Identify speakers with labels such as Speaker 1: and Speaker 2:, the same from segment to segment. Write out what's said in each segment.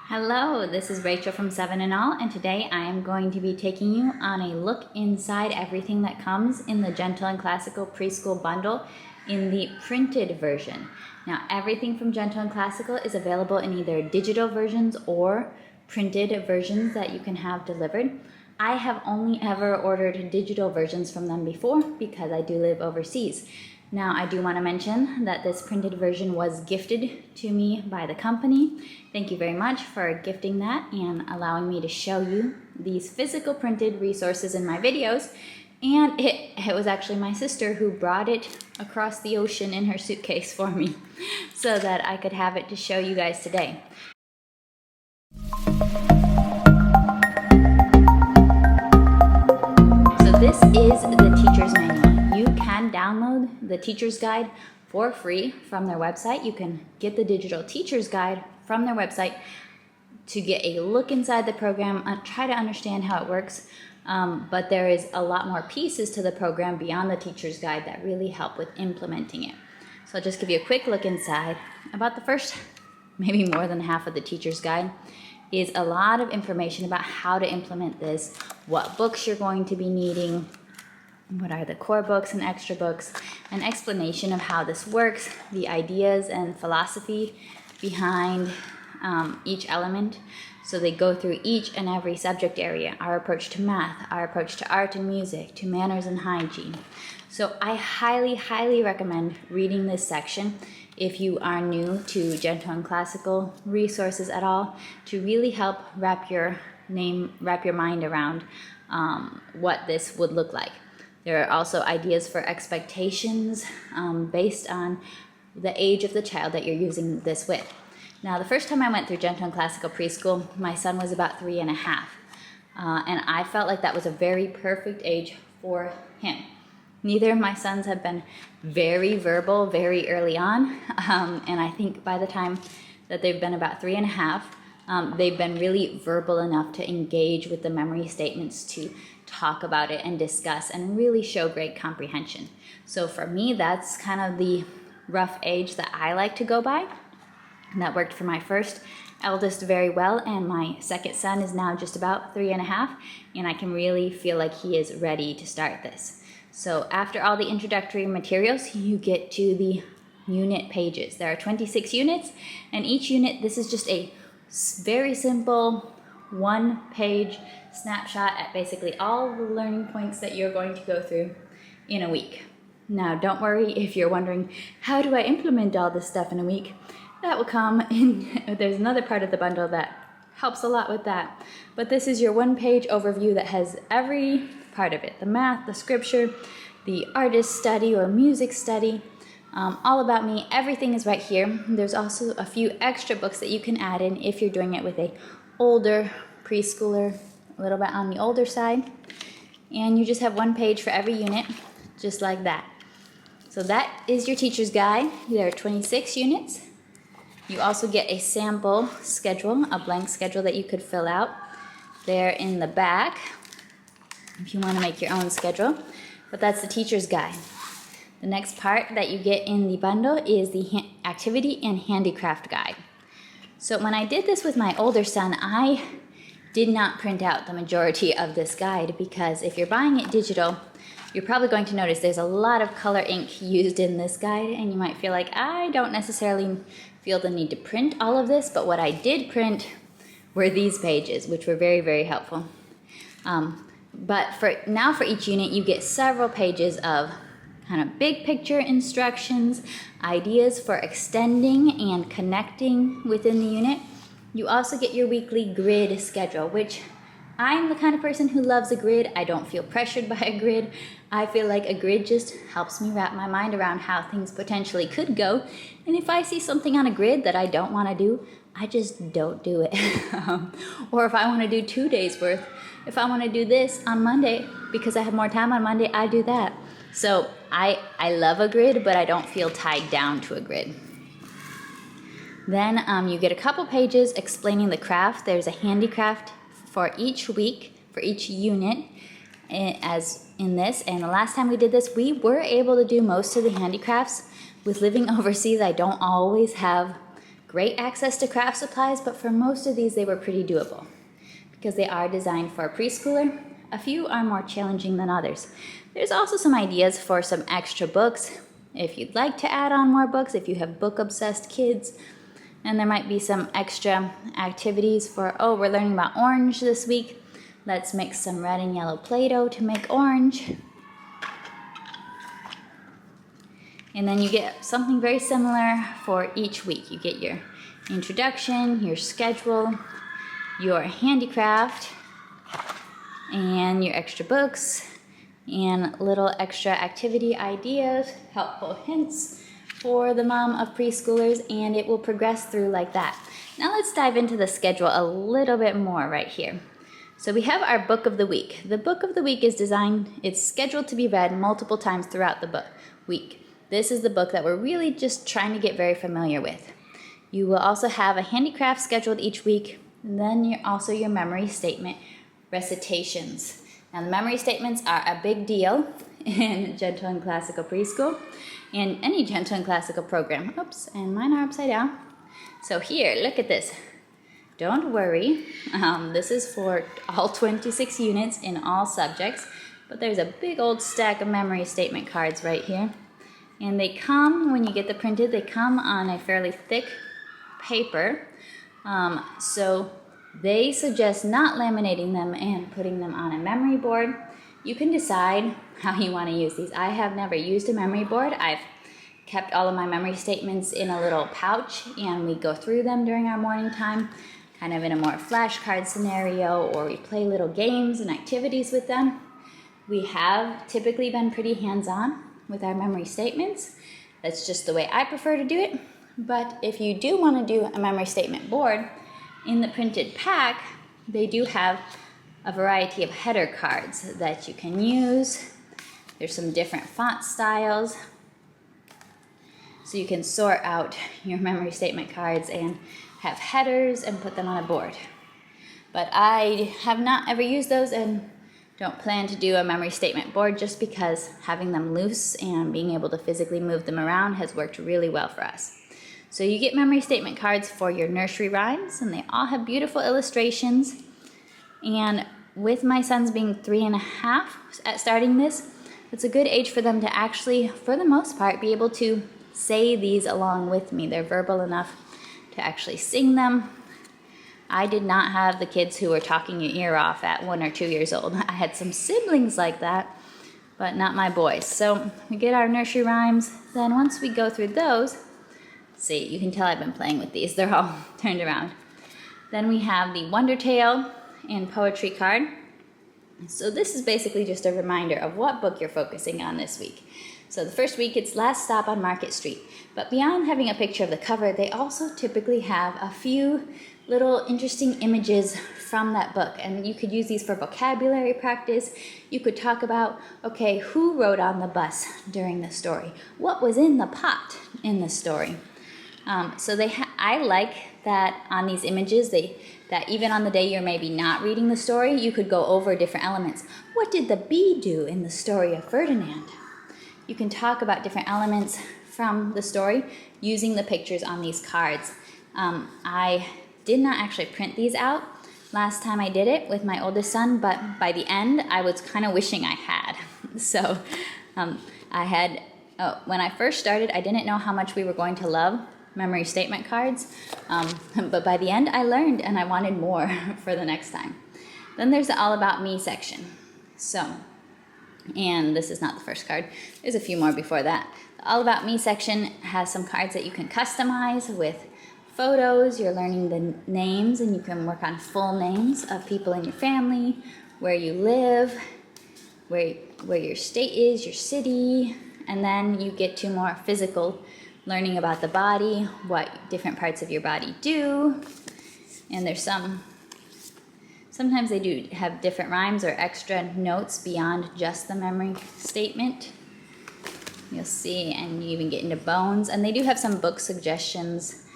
Speaker 1: Hello, this is Rachel from 7 and All, and today I am going to be taking you on a look inside everything that comes in the Gentle and Classical Preschool Bundle in the printed version. Now, everything from Gentle and Classical is available in either digital versions or printed versions that you can have delivered. I have only ever ordered digital versions from them before because I do live overseas. Now, I do want to mention that this printed version was gifted to me by the company. Thank you very much for gifting that and allowing me to show you these physical printed resources in my videos. And it was actually my sister who brought it across the ocean in her suitcase for me so that I could have it to show you guys today. So this is the teacher's manual. You can download the teacher's guide for free from their website. You can get the digital teacher's guide from their website to get a look inside the program, try to understand how it works. But there is a lot more pieces to the program beyond the teacher's guide that really help with implementing it. So I'll just give you a quick look inside. About the first, maybe more than half of the teacher's guide is a lot of information about how to implement this, what books you're going to be needing, what are the core books and extra books, an explanation of how this works, the ideas and philosophy behind each element. So they go through each and every subject area, our approach to math, our approach to art and music, to manners and hygiene. So I highly, highly recommend reading this section if you are new to Gentle and Classical resources at all, to really help wrap your mind around what this would look like. There are also ideas for expectations based on the age of the child that you're using this with. Now, the first time I went through Gentle and Classical Preschool, my son was about 3 and a half. And I felt like that was a very perfect age for him. Neither of my sons have been very verbal very early on. And I think by the time that they've been about 3 and a half, they've been really verbal enough to engage with the memory statements, to talk about it and discuss and really show great comprehension. So for me, that's kind of the rough age that I like to go by. And that worked for my first eldest very well, and my second son is now just about 3 and a half, and I can really feel like he is ready to start this. So after all the introductory materials, you get to the unit pages. There are 26 units, and each unit, this is just a very simple one-page snapshot at basically all the learning points that you're going to go through in a week. Now, don't worry if you're wondering, how do I implement all this stuff in a week? That will come in. There's another part of the bundle that helps a lot with that. But this is your one-page overview that has every part of it: the math, the scripture, the artist study or music study, all about me. Everything is right here. There's also a few extra books that you can add in if you're doing it with a older preschooler, a little bit on the older side. And you just have one page for every unit, just like that. So that is your teacher's guide. There are 26 units. You also get a sample schedule, a blank schedule that you could fill out there in the back if you want to make your own schedule. But that's the teacher's guide. The next part that you get in the bundle is the activity and handicraft guide. So when I did this with my older son, I did not print out the majority of this guide, because if you're buying it digital, you're probably going to notice there's a lot of color ink used in this guide, and you might feel like, I don't necessarily feel the need to print all of this, but what I did print were these pages, which were very, very helpful. But for each unit, you get several pages of kind of big picture instructions, ideas for extending and connecting within the unit. You also get your weekly grid schedule, which I'm the kind of person who loves a grid. I don't feel pressured by a grid. I feel like a grid just helps me wrap my mind around how things potentially could go. And if I see something on a grid that I don't want to do, I just don't do it. Or if I want to do 2 days worth, if I want to do this on Monday because I have more time on Monday, I do that. So I love a grid, but I don't feel tied down to a grid. Then you get a couple pages explaining the craft. There's a handicraft for each week, for each unit, as in this. And the last time we did this, we were able to do most of the handicrafts. With living overseas, I don't always have great access to craft supplies, but for most of these they were pretty doable because they are designed for a preschooler. A few are more challenging than others. There's also some ideas for some extra books if you'd like to add on more books, if you have book-obsessed kids. And there might be some extra activities for, oh, we're learning about orange this week. Let's mix some red and yellow Play-Doh to make orange. And then you get something very similar for each week. You get your introduction, your schedule, your handicraft, and your extra books, and little extra activity ideas, helpful hints for the mom of preschoolers, and it will progress through like that. Now let's dive into the schedule a little bit more right here. So we have our book of the week. The book of the week is designed, it's scheduled to be read multiple times throughout the week. This is the book that we're really just trying to get very familiar with. You will also have a handicraft scheduled each week, and then also your memory statement recitations. Now the memory statements are a big deal in Gentle and Classical Preschool and any Gentle and Classical program. Oops, and mine are upside down. So here, look at this. Don't worry, this is for all 26 units in all subjects, but there's a big old stack of memory statement cards right here. And they come, when you get them printed, they come on a fairly thick paper. So they suggest not laminating them and putting them on a memory board. You can decide how you want to use these. I have never used a memory board. I've kept all of my memory statements in a little pouch, and we go through them during our morning time, kind of in a more flashcard scenario, or we play little games and activities with them. We have typically been pretty hands-on with our memory statements. That's just the way I prefer to do it. But if you do want to do a memory statement board, in the printed pack, they do have a variety of header cards that you can use. There's some different font styles, so you can sort out your memory statement cards and have headers and put them on a board. But I have not ever used those and don't plan to do a memory statement board just because having them loose and being able to physically move them around has worked really well for us. So you get memory statement cards for your nursery rhymes, and they all have beautiful illustrations. And with my sons being 3.5 at starting this, it's a good age for them to actually, for the most part, be able to say these along with me. They're verbal enough to actually sing them. I did not have the kids who were talking your ear off at 1 or 2 years old. I had some siblings like that, but not my boys. So we get our nursery rhymes. Then once we go through those, see, you can tell I've been playing with these. They're all turned around. Then we have the Wonder Tale and Poetry card. So this is basically just a reminder of what book you're focusing on this week. So the first week, it's Last Stop on Market Street. But beyond having a picture of the cover, they also typically have a few little interesting images from that book. And you could use these for vocabulary practice. You could talk about, okay, who rode on the bus during the story? What was in the pot in the story? So I like that on these images, that even on the day you're maybe not reading the story, you could go over different elements. What did the bee do in the story of Ferdinand? You can talk about different elements from the story using the pictures on these cards. I did not actually print these out last time I did it with my oldest son, but by the end, I was kind of wishing I had. So when I first started, I didn't know how much we were going to love memory statement cards, but by the end I learned and I wanted more for the next time. Then there's the All About Me section. So, and this is not the first card, there's a few more before that. The All About Me section has some cards that you can customize with photos. You're learning the names, and you can work on full names of people in your family, where you live, where your state is, your city, and then you get to more physical learning about the body, what different parts of your body do. And there's sometimes they do have different rhymes or extra notes beyond just the memory statement. You'll see, and you even get into bones. And they do have some book suggestions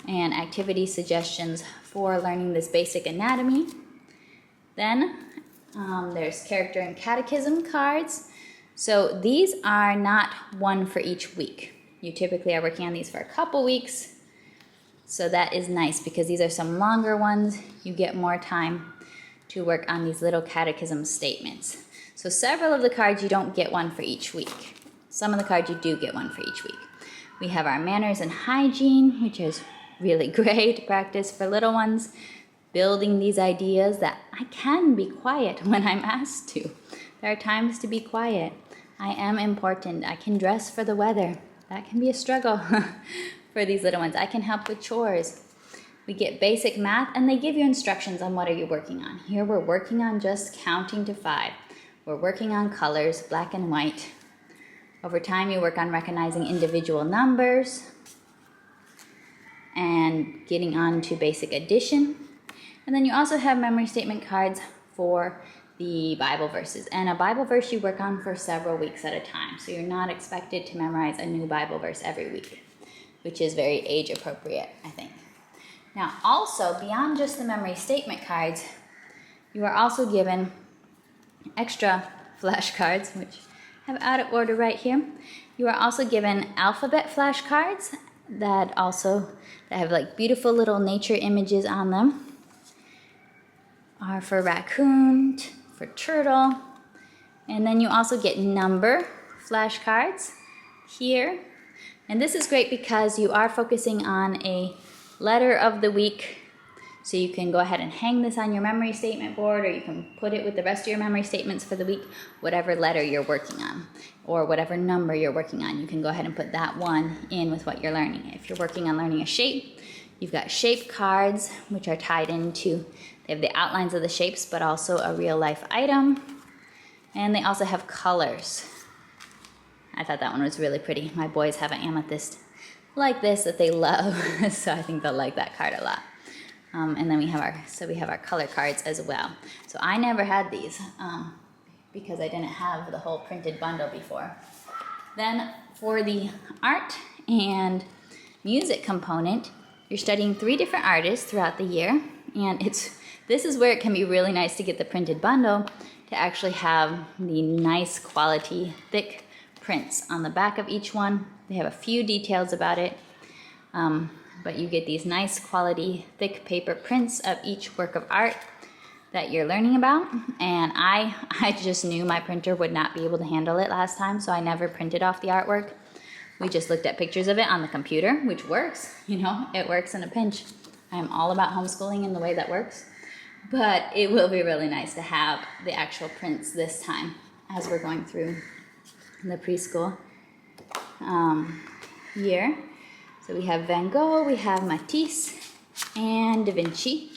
Speaker 1: and activity suggestions for learning this basic anatomy. Then there's character and catechism cards. So these are not one for each week. You typically are working on these for a couple weeks. So that is nice because these are some longer ones. You get more time to work on these little catechism statements. So several of the cards you don't get one for each week. Some of the cards you do get one for each week. We have our manners and hygiene, which is really great practice for little ones, building these ideas that I can be quiet when I'm asked to. There are times to be quiet. I am important. I can dress for the weather. That can be a struggle for these little ones. I can help with chores. We get basic math, and they give you instructions on what are you working on. Here we're working on just counting to 5. We're working on colors, black and white. Over time, you work on recognizing individual numbers and getting on to basic addition. And then you also have memory statement cards for the Bible verses. And a Bible verse you work on for several weeks at a time. So you're not expected to memorize a new Bible verse every week, which is very age appropriate, I think. Now, also, beyond just the memory statement cards, you are also given extra flashcards, which I have out of order right here. You are also given alphabet flashcards that have like beautiful little nature images on them. Are for raccoon, for turtle, and then you also get number flashcards here. And this is great because you are focusing on a letter of the week, so you can go ahead and hang this on your memory statement board, or you can put it with the rest of your memory statements for the week, whatever letter you're working on, or whatever number you're working on. You can go ahead and put that one in with what you're learning. If you're working on learning a shape, you've got shape cards, which are tied into, they have the outlines of the shapes, but also a real life item. And they also have colors. I thought that one was really pretty. My boys have an amethyst like this that they love, so I think they'll like that card a lot. And then we have our color cards as well. So I never had these because I didn't have the whole printed bundle before. Then for the art and music component, you're studying 3 different artists throughout the year, and this is where it can be really nice to get the printed bundle to actually have the nice quality thick prints on the back of each one. They have a few details about it, but you get these nice quality thick paper prints of each work of art that you're learning about. And I just knew my printer would not be able to handle it last time, so I never printed off the artwork. We just looked at pictures of it on the computer, which works, it works in a pinch. I'm all about homeschooling in the way that works, but it will be really nice to have the actual prints this time as we're going through the preschool year. So we have Van Gogh, we have Matisse, and Da Vinci,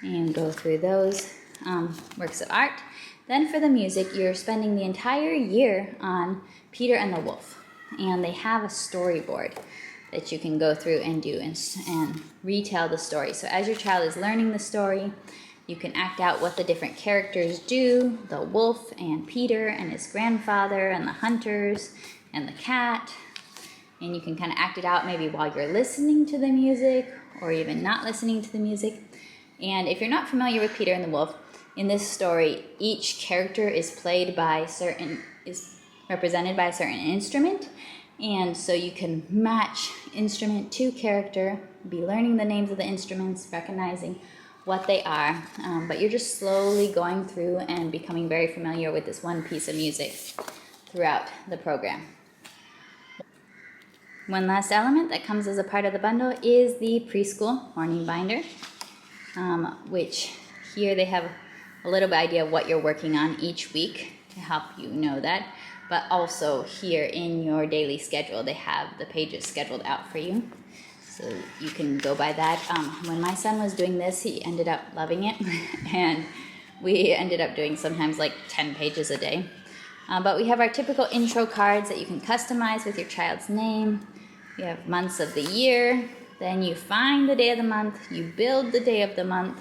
Speaker 1: and go through those works of art. Then for the music, you're spending the entire year on Peter and the Wolf, and they have a storyboard that you can go through and do and retell the story. So as your child is learning the story, you can act out what the different characters do, the wolf and Peter and his grandfather and the hunters and the cat. And you can kind of act it out maybe while you're listening to the music or even not listening to the music. And if you're not familiar with Peter and the Wolf, in this story, each character is represented by a certain instrument. And so you can match instrument to character, be learning the names of the instruments, recognizing what they are, but you're just slowly going through and becoming very familiar with this one piece of music throughout the program. One last element that comes as a part of the bundle is the preschool morning binder, which here they have a little bit idea of what you're working on each week to help you know that, but also here in your daily schedule, they have the pages scheduled out for you. So you can go by that. When my son was doing this, he ended up loving it, and we ended up doing sometimes like 10 pages a day. But we have our typical intro cards that you can customize with your child's name. You have months of the year, then you find the day of the month, you build the day of the month.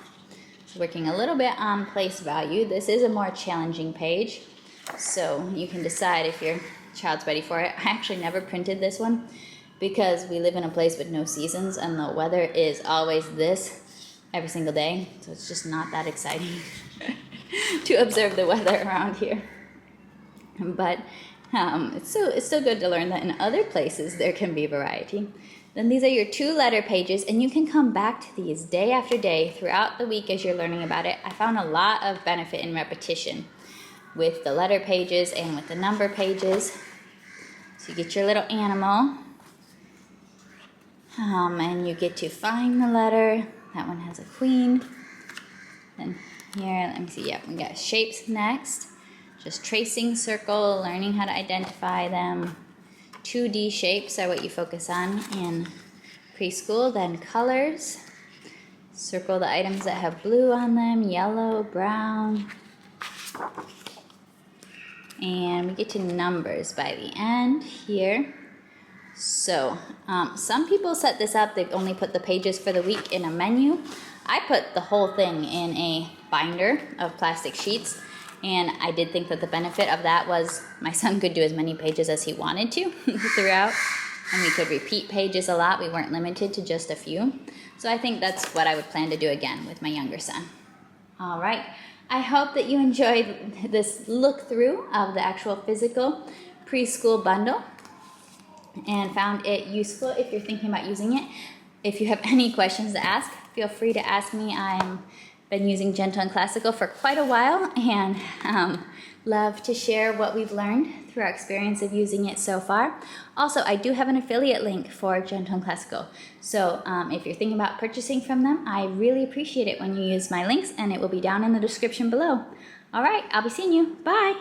Speaker 1: So working a little bit on place value. This is a more challenging page, so you can decide if your child's ready for it. I actually never printed this one, because we live in a place with no seasons and the weather is always this every single day. So it's just not that exciting to observe the weather around here. But it's still good to learn that in other places there can be variety. Then these are your 2 letter pages, and you can come back to these day after day throughout the week as you're learning about it. I found a lot of benefit in repetition with the letter pages and with the number pages. So you get your little animal, and you get to find the letter. That one has a queen. Then here, let me see, yep, we got shapes next. Just tracing circle, learning how to identify them. 2D shapes are what you focus on in preschool. Then colors. Circle the items that have blue on them, yellow, brown. And we get to numbers by the end here. So some people set this up, they've only put the pages for the week in a menu. I put the whole thing in a binder of plastic sheets. And I did think that the benefit of that was my son could do as many pages as he wanted to throughout. And we could repeat pages a lot. We weren't limited to just a few. So I think that's what I would plan to do again with my younger son. All right. I hope that you enjoyed this look through of the actual physical preschool bundle and found it useful if you're thinking about using it. If you have any questions to ask, feel free to ask me. I'm been using Gentle and Classical for quite a while and love to share what we've learned through our experience of using it so far. Also, I do have an affiliate link for Gentle and Classical. So if you're thinking about purchasing from them, I really appreciate it when you use my links, and it will be down in the description below. All right, I'll be seeing you. Bye.